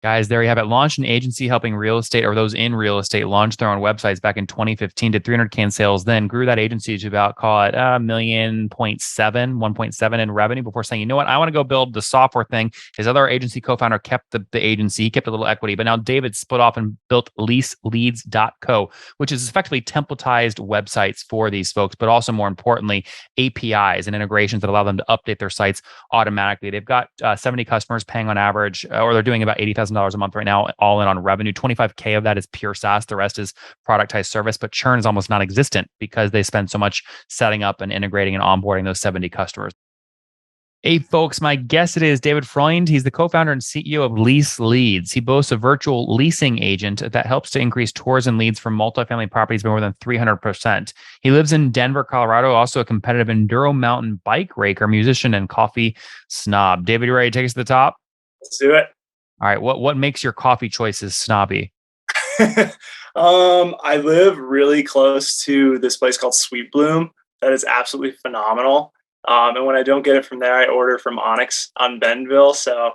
Guys, there you have it. Launched an agency helping real estate or those in real estate launch their own websites back in 2015 to 300K in sales. Then grew that agency to about, call it a million point seven, 1.7 in revenue before saying, you know what, I want to go build the software thing. His other agency co-founder kept the agency. He kept a little equity, but now David split off and built leaseleads.co, which is effectively templatized websites for these folks, but also more importantly, APIs and integrations that allow them to update their sites automatically. They've got 70 customers paying on average, or they're doing about $80,000 a month right now, all in on revenue. 25K of that is pure SaaS. The rest is productized service, but churn is almost non-existent because they spend so much setting up and integrating and onboarding those 70 customers. Hey, folks, my guest today is David Freund. He's the co-founder and CEO of Lease Leads. He boasts a virtual leasing agent that helps to increase tours and leads from multifamily properties by more than 300%. He lives in Denver, Colorado, also a competitive enduro mountain bike racer, musician, and coffee snob. David, you ready to take us to the top? Let's do it. All right. What makes your coffee choices snobby? I live really close to this place called Sweet Bloom that is absolutely phenomenal. And when I don't get it from there, I order from Onyx on Bentonville. So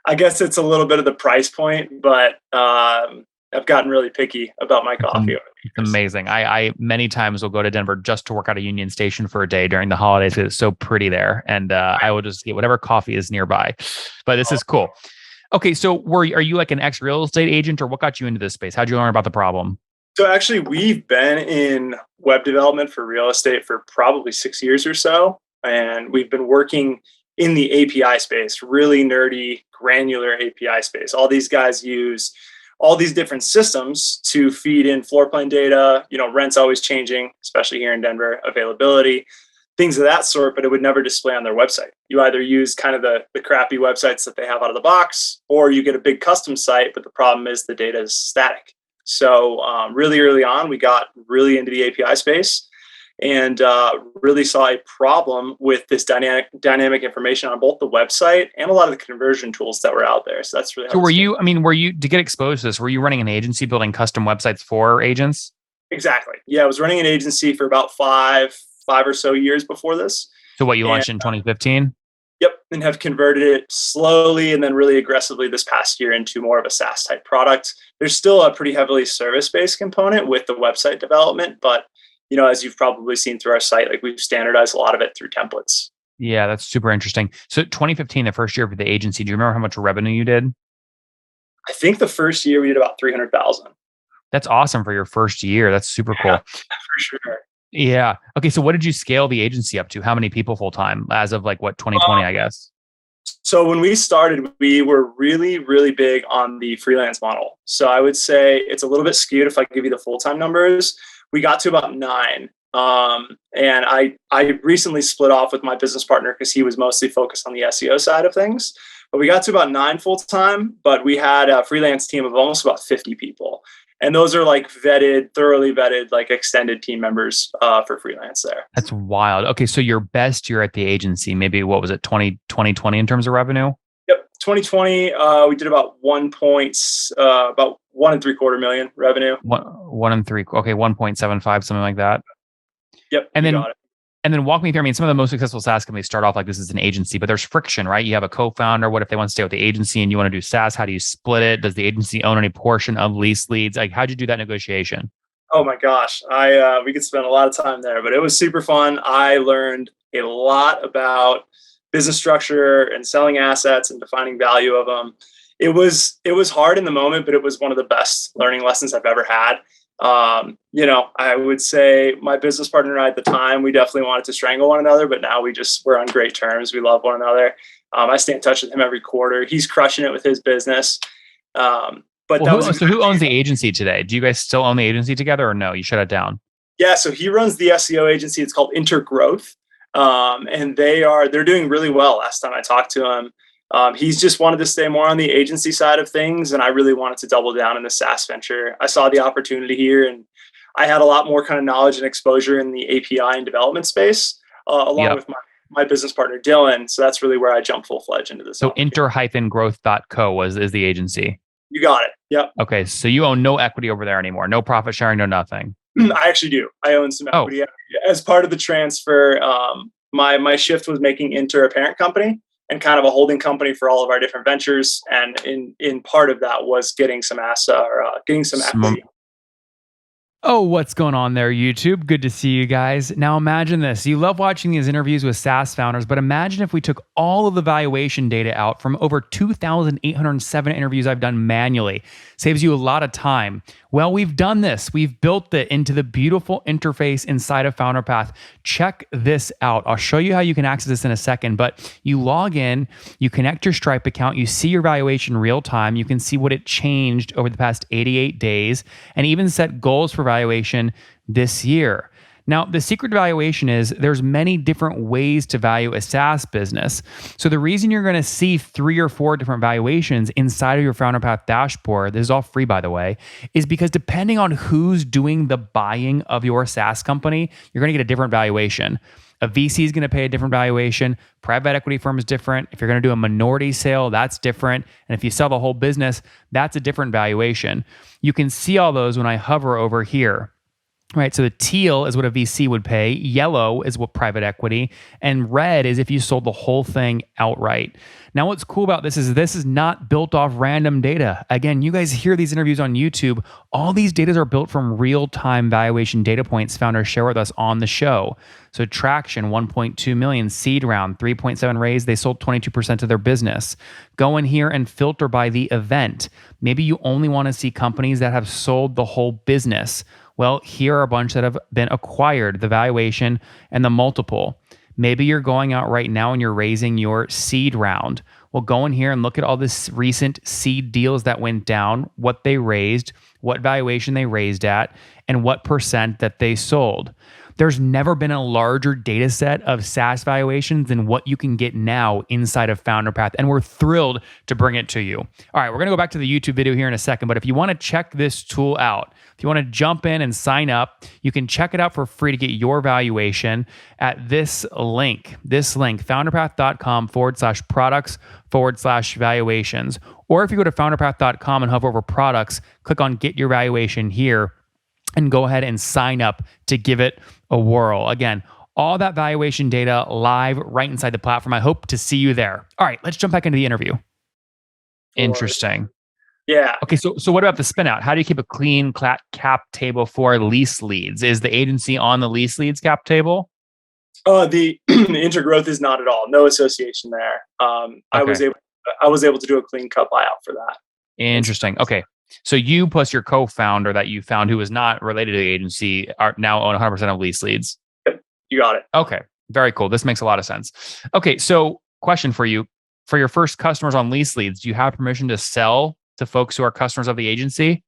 I guess it's a little bit of the price point, but I've gotten really picky about my coffee. It's amazing. I many times will go to Denver just to work out of Union Station for a day during the holidays because it's so pretty there. And I will just get whatever coffee is nearby. But this is cool. Okay, so are you like an ex-real estate agent, or what got you into this space? How'd you learn about the problem? So actually, we've been in web development for real estate for probably 6 years or so. And we've been working in the API space, really nerdy, granular API space. All these guys use all these different systems to feed in floor plan data. Rent's always changing, especially here in Denver, availability, things of that sort, but it would never display on their website. You either use kind of the crappy websites that they have out of the box, or you get a big custom site, but the problem is the data is static. So really early on, we got really into the API space and really saw a problem with this dynamic information on both the website and a lot of the conversion tools that were out there. So that's really so were you to get exposed to this, were you running an agency building custom websites for agents? Exactly. Yeah, I was running an agency for about five or so years before this. So what, you launched in 2015? Yep. And have converted it slowly and then really aggressively this past year into more of a SaaS type product. There's still a pretty heavily service-based component with the website development, but as you've probably seen through our site, like we've standardized a lot of it through templates. Yeah, that's super interesting. So 2015, the first year for the agency, do you remember how much revenue you did? I think the first year we did about 300,000. That's awesome for your first year. That's super cool. For sure. Yeah. Okay. So what did you scale the agency up to? How many people full time as of 2020, I guess? So when we started, we were really, really big on the freelance model. So I would say it's a little bit skewed if I give you the full-time numbers. We got to about 9. And I recently split off with my business partner because he was mostly focused on the SEO side of things. But we got to about 9 full-time, but we had a freelance team of almost about 50 people. And those are thoroughly vetted, extended team members for freelance there. That's wild. Okay. So your best year at the agency, maybe what was it, 2020 in terms of revenue? Yep. 2020, we did about about 1.75 million revenue. One and three. Okay. 1.75, something like that. Yep. And then got it. And then walk me through. I mean, some of the most successful SaaS companies start off like this as an agency, but there's friction, right? You have a co-founder. What if they want to stay with the agency and you want to do SaaS? How do you split it? Does the agency own any portion of Lease Leads? Like, how'd you do that negotiation? Oh my gosh. We could spend a lot of time there, but it was super fun. I learned a lot about business structure and selling assets and defining value of them. It was hard in the moment, but it was one of the best learning lessons I've ever had. I would say my business partner and I at the time, we definitely wanted to strangle one another, but now we're on great terms. We love one another. I stay in touch with him every quarter. He's crushing it with his business. Who owns the agency today? Do you guys still own the agency together or no? You shut it down? Yeah. So he runs the SEO agency. It's called Intergrowth. And they're doing really well. Last time I talked to him, he's just wanted to stay more on the agency side of things. And I really wanted to double down in the SaaS venture. I saw the opportunity here and I had a lot more kind of knowledge and exposure in the API and development space, along with my business partner, Dylan. So that's really where I jumped full-fledged into this. So inter-growth.co is the agency. You got it. Yep. Okay. So you own no equity over there anymore. No profit sharing, no nothing. I actually do. I own some equity. As part of the transfer. My shift was making Inter a parent company. and kind of a holding company for all of our different ventures. And in part of that was getting some getting some equity. Oh, what's going on there, YouTube? Good to see you guys. Now imagine this. You love watching these interviews with SaaS founders, but imagine if we took all of the valuation data out from over 2,807 interviews I've done manually. Saves you a lot of time. Well, we've done this. We've built it into the beautiful interface inside of FounderPath. Check this out. I'll show you how you can access this in a second, but you log in, you connect your Stripe account, you see your valuation real time, you can see what it changed over the past 88 days, and even set goals for valuation this year. Now, the secret to valuation is there's many different ways to value a SaaS business. So the reason you're going to see 3 or 4 different valuations inside of your FounderPath dashboard, this is all free by the way, is because depending on who's doing the buying of your SaaS company, you're going to get a different valuation. A VC is going to pay a different valuation. Private equity firm is different. If you're going to do a minority sale, that's different. And if you sell the whole business, that's a different valuation. You can see all those when I hover over here. Right, so the teal is what a VC would pay, yellow is what private equity, and red is if you sold the whole thing outright. Now, what's cool about this is not built off random data. Again, you guys hear these interviews on YouTube. All these data are built from real-time valuation data points founders share with us on the show. So traction, 1.2 million, seed round, 3.7 raise, they sold 22% of their business. Go in here and filter by the event. Maybe you only want to see companies that have sold the whole business. Well, here are a bunch that have been acquired, the valuation and the multiple. Maybe you're going out right now and you're raising your seed round. Well, go in here and look at all this recent seed deals that went down, what they raised, what valuation they raised at, and what percent that they sold. There's never been a larger data set of SaaS valuations than what you can get now inside of FounderPath, and we're thrilled to bring it to you. All right, we're going to go back to the YouTube video here in a second, but if you want to check this tool out, if you want to jump in and sign up, you can check it out for free to get your valuation at this link, founderpath.com/products/valuations. Or if you go to founderpath.com and hover over products, click on get your valuation here and go ahead and sign up to give it a whirl. Again, all that valuation data live right inside the platform. I hope to see you there. All right, let's jump back into the interview. Interesting. Yeah. Okay, so what about the spin out? How do you keep a clean cap table for lease leads? Is the agency on the lease leads cap table? The intergrowth is not at all. No association there. Okay. I was able to do a clean cut buyout for that. Interesting. Okay. So you plus your co-founder that you found who is not related to the agency are now own 100% of lease leads. Yep, you got it. Okay. Very cool. This makes a lot of sense. Okay. So question for you. For your first customers on lease leads, do you have permission to sell to folks who are customers of the agency?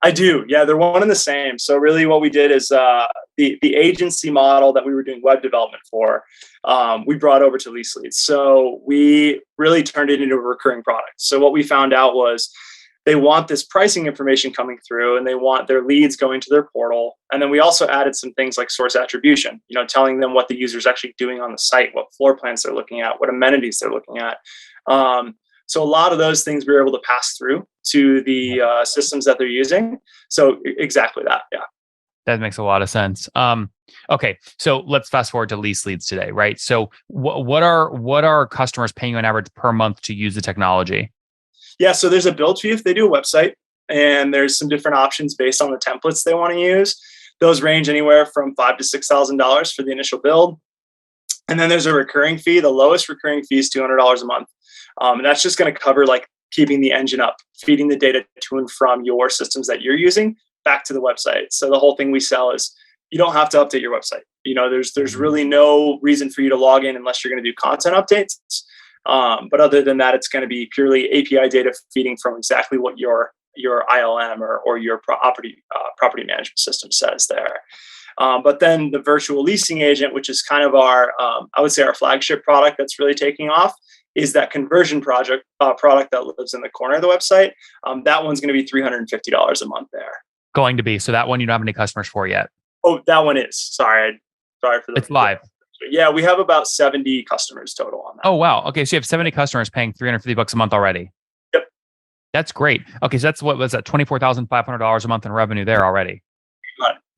I do. Yeah, they're one and the same. So really what we did is the agency model that we were doing web development for, we brought over to lease leads. So we really turned it into a recurring product. So what we found out was they want this pricing information coming through and they want their leads going to their portal. And then we also added some things like source attribution, telling them what the user's actually doing on the site, what floor plans they're looking at, what amenities they're looking at. So a lot of those things we were able to pass through to the systems that they're using. So exactly that. Yeah. That makes a lot of sense. Okay. So let's fast forward to lease leads today, right? So what are customers paying you on average per month to use the technology? Yeah, so there's a build fee if they do a website, and there's some different options based on the templates they want to use. Those range anywhere from $5,000 to $6,000 for the initial build. And then there's a recurring fee. The lowest recurring fee is $200 a month. And that's just going to cover like keeping the engine up, feeding the data to and from your systems that you're using back to the website. So the whole thing we sell is you don't have to update your website. There's really no reason for you to log in unless you're going to do content updates. But other than that, it's going to be purely API data feeding from exactly what your ILM or your property management system says there. But then the virtual leasing agent, which is kind of our, I would say our flagship product that's really taking off, is that conversion product that lives in the corner of the website. That one's going to be $350 a month there. Going to be. So that one you don't have any customers for yet. Oh, that one is. Sorry for that. It's live. Yeah, we have about 70 customers total on that. Oh, wow. Okay. So you have 70 customers paying $350 a month already. Yep. That's great. Okay. So that's what was that? $24,500 a month in revenue there already.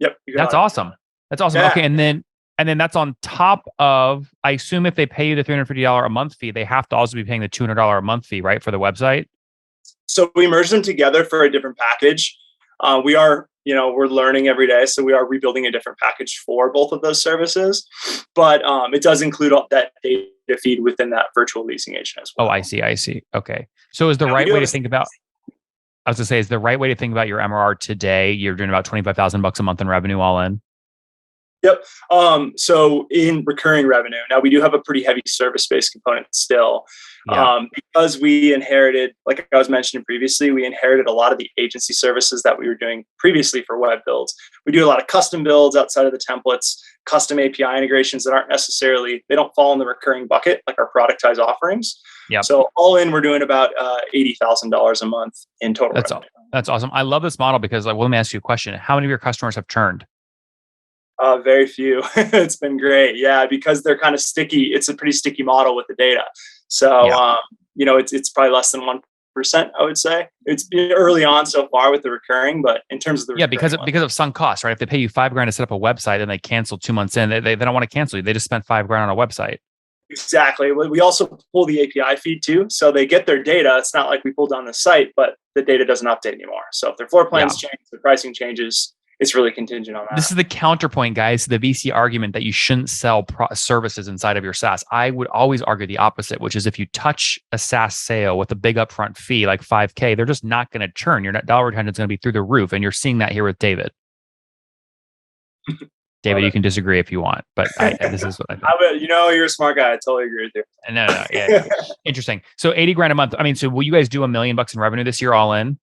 Yep. That's awesome. That's awesome. Yeah. Okay. And then And then that's on top of, I assume if they pay you the $350 a month fee, they have to also be paying the $200 a month fee, right, for the website? So we merged them together for a different package. We are, we're learning every day. So we are rebuilding a different package for both of those services. But it does include all that data feed within that virtual leasing agent as well. Oh, I see. Okay. So is the right way to think about, I was going to say, is the right way to think about your MRR today? You're doing about $25,000 a month in revenue all in? Yep. So in recurring revenue, now we do have a pretty heavy service-based component still. Yeah. Because we inherited, like I was mentioning previously, we inherited a lot of the agency services that we were doing previously for web builds. We do a lot of custom builds outside of the templates, custom API integrations that aren't necessarily, they don't fall in the recurring bucket like our productized offerings. Yep. So all in, we're doing about $80,000 a month in total revenue. That's awesome. I love this model because, like, well, let me ask you a question. How many of your customers have churned? Very few. It's been great. Yeah, because they're kind of sticky. It's a pretty sticky model with the data. So, it's probably less than 1%, I would say. It's been early on so far with the recurring, but in terms of the because of sunk costs, right? If they pay you $5,000 to set up a website and they cancel 2 months in, they don't want to cancel you. They just spent $5,000 on a website. Exactly. We also pull the API feed too, so they get their data. It's not like we pull down the site, but the data doesn't update anymore. So if their floor plans change, the pricing changes. It's really contingent on that. This is the counterpoint, guys, to the VC argument that you shouldn't sell services inside of your SaaS. I would always argue the opposite, which is if you touch a SaaS sale with a big upfront fee like $5,000, they're just not going to churn. Your net dollar retention is going to be through the roof, and you're seeing that here with David. David, you can disagree if you want, but this is what I think. You're a smart guy. I totally agree with you. No, yeah. Interesting. So $80,000 a month. I mean, so will you guys do $1 million in revenue this year all in?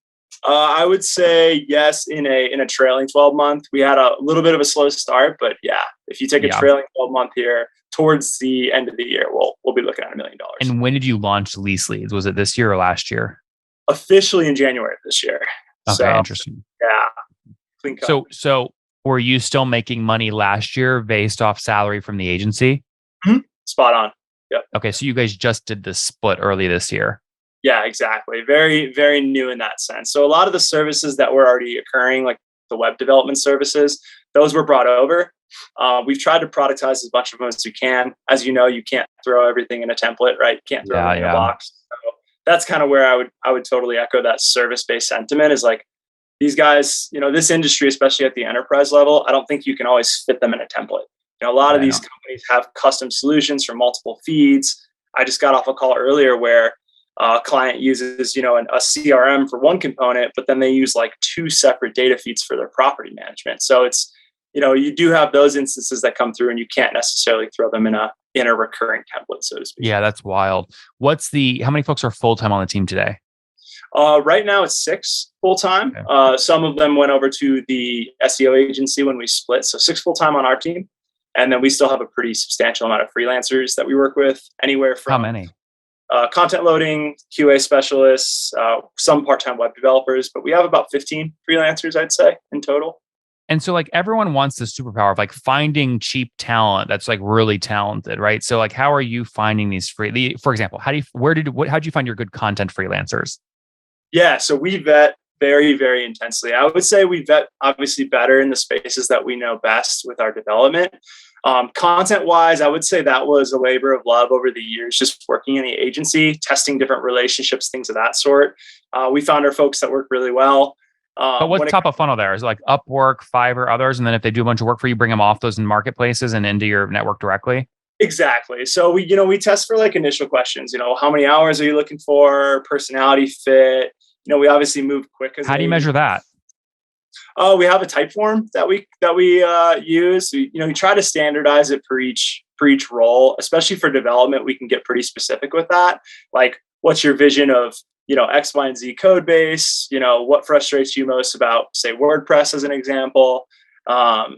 I would say yes in a trailing 12 month. We had a little bit of a slow start, but yeah, if you take a trailing 12 month here towards the end of the year, we'll be looking at $1 million. And when did you launch Lease Leads? Was it this year or last year? Officially in January of this year. Okay, so, interesting. Yeah. So were you still making money last year based off salary from the agency? Mm-hmm. Spot on. Yep. Okay, so you guys just did the split early this year. Yeah, exactly. Very, very new in that sense. So a lot of the services that were already occurring, like the web development services, those were brought over. We've tried to productize as much of them as we can. As you know, you can't throw everything in a template, right? You can't throw everything in a box. So that's kind of where I would totally echo that service-based sentiment is like, these guys, this industry, especially at the enterprise level, I don't think you can always fit them in a template. A lot of these companies have custom solutions for multiple feeds. I just got off a call earlier where a client uses, a CRM for one component, but then they use like 2 separate data feeds for their property management. So it's, you do have those instances that come through and you can't necessarily throw them in a recurring template, so to speak. Yeah, that's wild. How many folks are full-time on the team today? Right now it's 6 full-time. Okay. Some of them went over to the SEO agency when we split. So 6 full-time on our team. And then we still have a pretty substantial amount of freelancers that we work with, anywhere from... How many? Content loading, QA specialists, some part-time web developers, but we have about 15 freelancers, I'd say, in total. And so like everyone wants the superpower of like finding cheap talent that's like really talented, right? So like, how are you finding these for example, how'd you find your good content freelancers? Yeah, so we vet very, very intensely. I would say we vet obviously better in the spaces that we know best with our development. Content wise, I would say that was a labor of love over the years, just working in the agency, testing different relationships, things of that sort. We found our folks that work really well. But what's top of funnel there? Is it like Upwork, Fiverr, others? And then if they do a bunch of work for you, bring them off those in marketplaces and into your network directly? Exactly. So we test for like initial questions, how many hours are you looking for? Personality fit. We obviously move quick. How do you measure that? We have a type form that we use. We try to standardize it for each role, especially for development. We can get pretty specific with that. Like, what's your vision of X, Y, and Z code base? What frustrates you most about, say, WordPress as an example?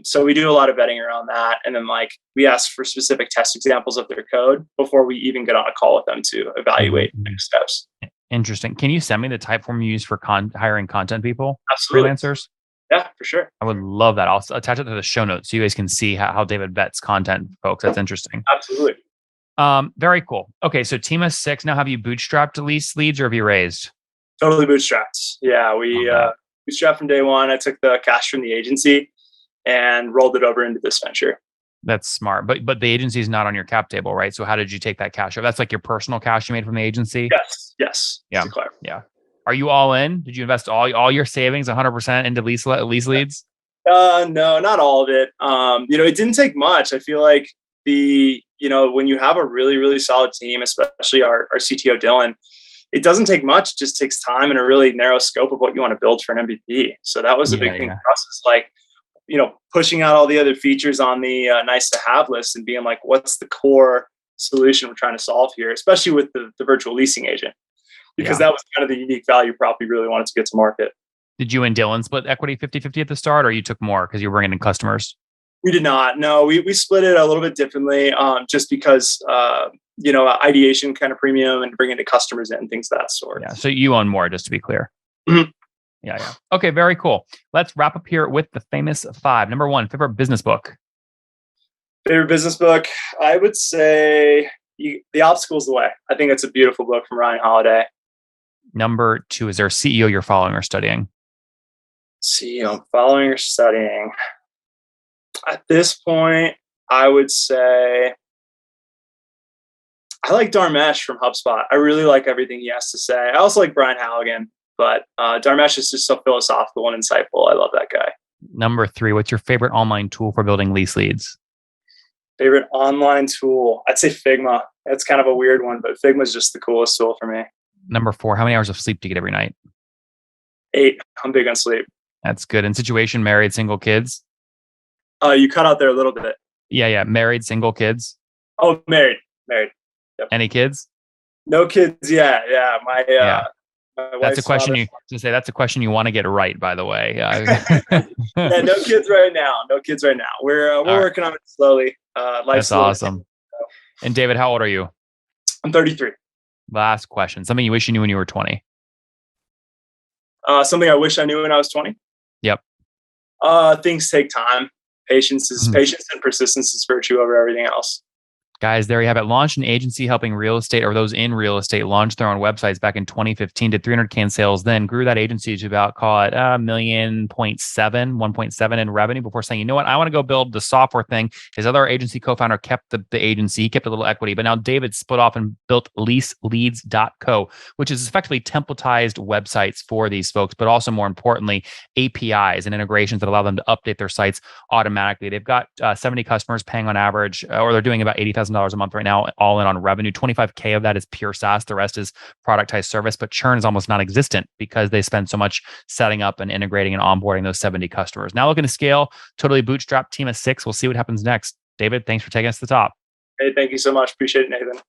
So we do a lot of vetting around that, and then we ask for specific test examples of their code before we even get on a call with them to evaluate next steps. Interesting. Can you send me the type form you use for hiring content people? Absolutely. Freelancers? Yeah, for sure. I would love that. I'll attach it to the show notes so you guys can see how David vets content, folks. That's interesting. Absolutely. Very cool. Okay, so team of 6. Now, have you bootstrapped Lease Leads or have you raised? Totally bootstrapped. Yeah, we bootstrapped from day one. I took the cash from the agency and rolled it over into this venture. That's smart. But the agency is not on your cap table, right? So how did you take that cash? That's like your personal cash you made from the agency? Yes. Yeah. To clarify. Yeah. Are you all in? Did you invest all your savings 100% into lease leads? No, not all of it. It didn't take much. I feel like when you have a really, really solid team, especially our CTO Dylan, it doesn't take much. It just takes time and a really narrow scope of what you want to build for an MVP. So that was a big thing for us. Is like, pushing out all the other features on the nice to have list and being like, what's the core solution we're trying to solve here, especially with the virtual leasing agent, because that was kind of the unique value prop we really wanted to get to market. Did you and Dylan split equity 50-50 at the start, or you took more because you were bringing in customers? We did not. No, we split it a little bit differently, just because, ideation kind of premium and bringing the customers in, things of that sort. Yeah. So you own more, just to be clear. Mm-hmm. Yeah. Okay. Very cool. Let's wrap up here with the famous 5. Number 1, favorite business book. Favorite business book, I would say The Obstacle's the Way. I think it's a beautiful book from Ryan Holiday. Number 2, is there a CEO you're following or studying? CEO I'm following or studying. At this point, I would say I like Dharmesh from HubSpot. I really like everything he has to say. I also like Brian Halligan, but Dharmesh is just so philosophical and insightful. I love that guy. Number 3, what's your favorite online tool for building lease leads? Favorite online tool? I'd say Figma. That's kind of a weird one, but Figma is just the coolest tool for me. Number 4, how many hours of sleep do you get every night? 8. I'm big on sleep. That's good. And situation, married, single, kids? You cut out there a little bit. Yeah. Married, single, kids? Oh, married. Yep. Any kids? No kids. Yeah. My that's a question that's a question you want to get right, by the way. Yeah, no kids right now. We're working on it slowly. That's awesome. And David, how old are you? I'm 33. Last question. Something you wish you knew when you were 20? Something I wish I knew when I was 20? Yep. Things take time. Patience and persistence is virtue over everything else. Guys, there you have it. Launched an agency helping real estate, or those in real estate, launch their own websites back in 2015, did 300K in sales, then grew that agency to about, call it $1.7 in revenue before saying, you know what, I want to go build the software thing. His other agency co-founder kept the agency. He kept a little equity, but now David split off and built leaseleads.co, which is effectively templatized websites for these folks, but also more importantly, APIs and integrations that allow them to update their sites automatically. They've got 70 customers paying on average, or they're doing about $80,000 a month right now, all in on revenue. 25K of that is pure SaaS. The rest is productized service, but churn is almost non-existent because they spend so much setting up and integrating and onboarding those 70 customers. Now looking to scale, totally bootstrapped, team of 6. We'll see what happens next. David, thanks for taking us to the top. Hey, thank you so much. Appreciate it, Nathan.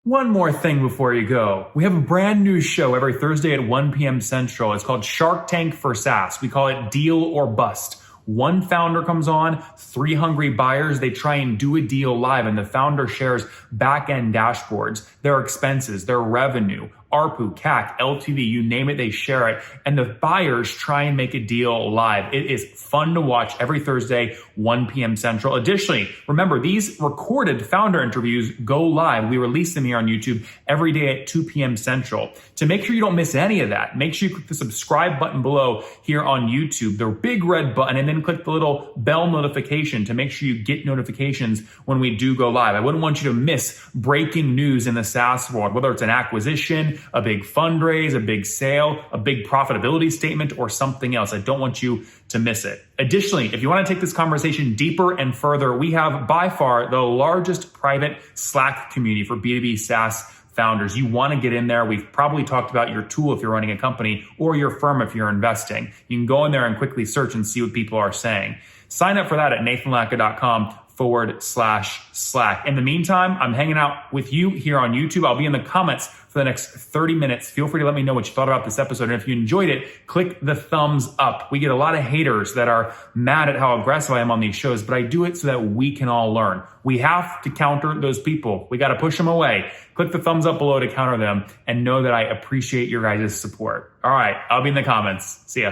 One more thing before you go. We have a brand new show every Thursday at 1 p.m. Central. It's called Shark Tank for SaaS. We call it Deal or Bust. One founder comes on, 3 hungry buyers, they try and do a deal live, and the founder shares back-end dashboards, their expenses, their revenue, ARPU, CAC, LTV, you name it, they share it. And the buyers try and make a deal live. It is fun to watch every Thursday, 1 p.m. Central. Additionally, remember, these recorded founder interviews go live. We release them here on YouTube every day at 2 p.m. Central. To make sure you don't miss any of that, make sure you click the subscribe button below here on YouTube, the big red button, and then click the little bell notification to make sure you get notifications when we do go live. I wouldn't want you to miss breaking news in the SaaS world, whether it's an acquisition, a big fundraise, a big sale, a big profitability statement, or something else. I don't want you to miss it. Additionally, if you want to take this conversation deeper and further, we have by far the largest private Slack community for B2B SaaS founders. You want to get in there. We've probably talked about your tool if you're running a company, or your firm if you're investing. You can go in there and quickly search and see what people are saying. Sign up for that at nathanlatka.com/Slack. In the meantime, I'm hanging out with you here on YouTube. I'll be in the comments for the next 30 minutes. Feel free to let me know what you thought about this episode. And if you enjoyed it, click the thumbs up. We get a lot of haters that are mad at how aggressive I am on these shows, but I do it so that we can all learn. We have to counter those people. We got to push them away. Click the thumbs up below to counter them, and know that I appreciate your guys' support. All right, I'll be in the comments. See ya.